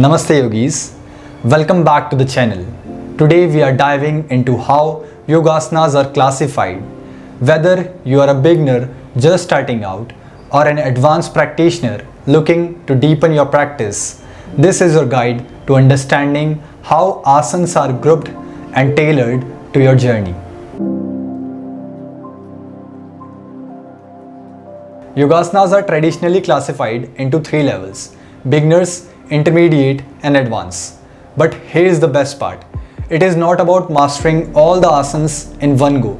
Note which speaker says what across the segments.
Speaker 1: Namaste yogis, welcome back to the channel. Today we are diving into how yogasanas are classified. Whether you are a beginner just starting out or an advanced practitioner looking to deepen your practice, this is your guide to understanding how asanas are grouped and tailored to your journey. Yogasanas are traditionally classified into three levels: beginners, intermediate and advanced. But here's the best part. It is not about mastering all the asanas in one go.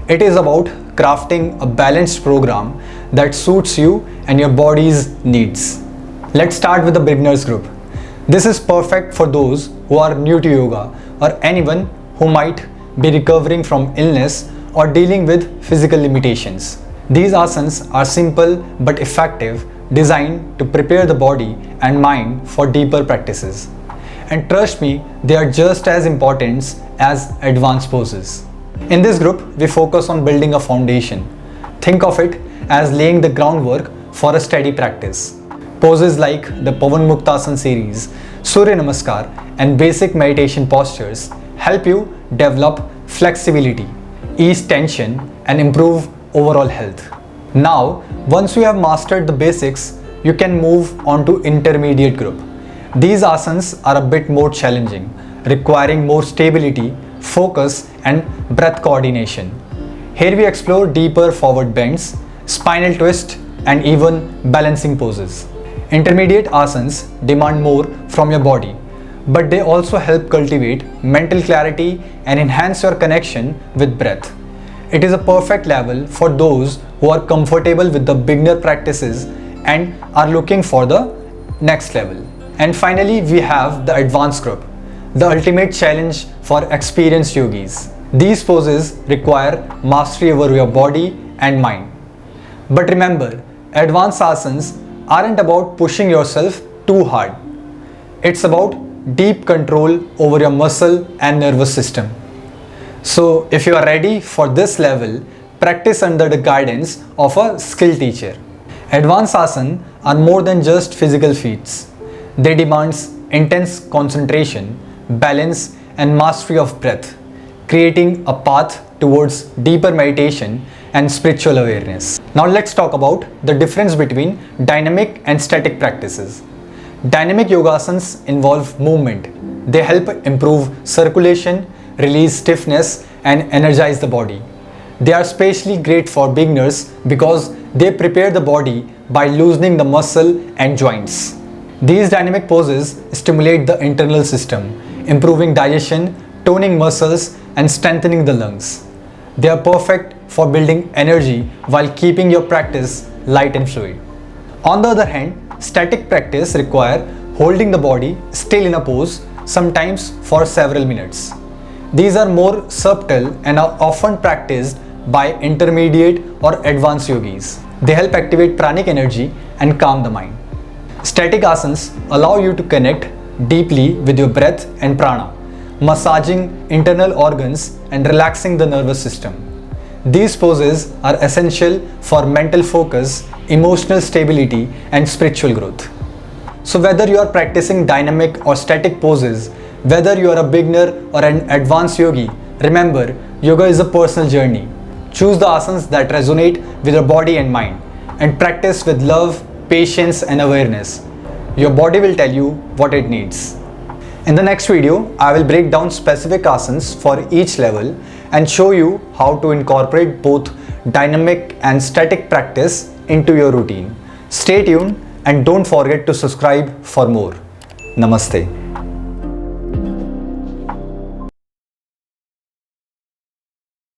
Speaker 1: It is about crafting a balanced program that suits you and your body's needs. Let's start with the beginners group. This is perfect for those who are new to yoga or anyone who might be recovering from illness or dealing with physical limitations. These asanas are simple but effective, designed to prepare the body and mind for deeper practices. And trust me, they are just as important as advanced poses. In this group, we focus on building a foundation. Think of it as laying the groundwork for a steady practice. Poses like the Pavan Muktasana series, Surya Namaskar and basic meditation postures help you develop flexibility, ease tension and improve overall health. Now, once you have mastered the basics, you can move on to intermediate group. These asanas are a bit more challenging, requiring more stability, focus and breath coordination. Here we explore deeper forward bends, spinal twist and even balancing poses. Intermediate asanas demand more from your body, but they also help cultivate mental clarity and enhance your connection with breath. It is a perfect level for those who are comfortable with the beginner practices and are looking for the next level. And finally, we have the advanced group, the ultimate challenge for experienced yogis. These poses require mastery over your body and mind. But remember, advanced asanas aren't about pushing yourself too hard. It's about deep control over your muscle and nervous system. So if you are ready for this level, practice under the guidance of a skilled teacher. Advanced asanas are more than just physical feats. They demand intense concentration, balance and mastery of breath, creating a path towards deeper meditation and spiritual awareness. Now let's talk about the difference between dynamic and static practices. Dynamic yogasanas involve movement. They help improve circulation, release stiffness and energize the body. They are especially great for beginners because they prepare the body by loosening the muscle and joints. These dynamic poses stimulate the internal system, improving digestion, toning muscles and strengthening the lungs. They are perfect for building energy while keeping your practice light and fluid. On the other hand, static practice require holding the body still in a pose, sometimes for several minutes. These are more subtle and are often practiced by intermediate or advanced yogis. They help activate pranic energy and calm the mind. Static asanas allow you to connect deeply with your breath and prana, massaging internal organs and relaxing the nervous system. These poses are essential for mental focus, emotional stability and spiritual growth. So whether you are practicing dynamic or static poses, whether you are a beginner or an advanced yogi, remember, yoga is a personal journey. Choose the asanas that resonate with your body and mind and practice with love, patience and awareness. Your body will tell you what it needs. In the next video, I will break down specific asanas for each level and show you how to incorporate both dynamic and static practice into your routine. Stay tuned and don't forget to subscribe for more. Namaste.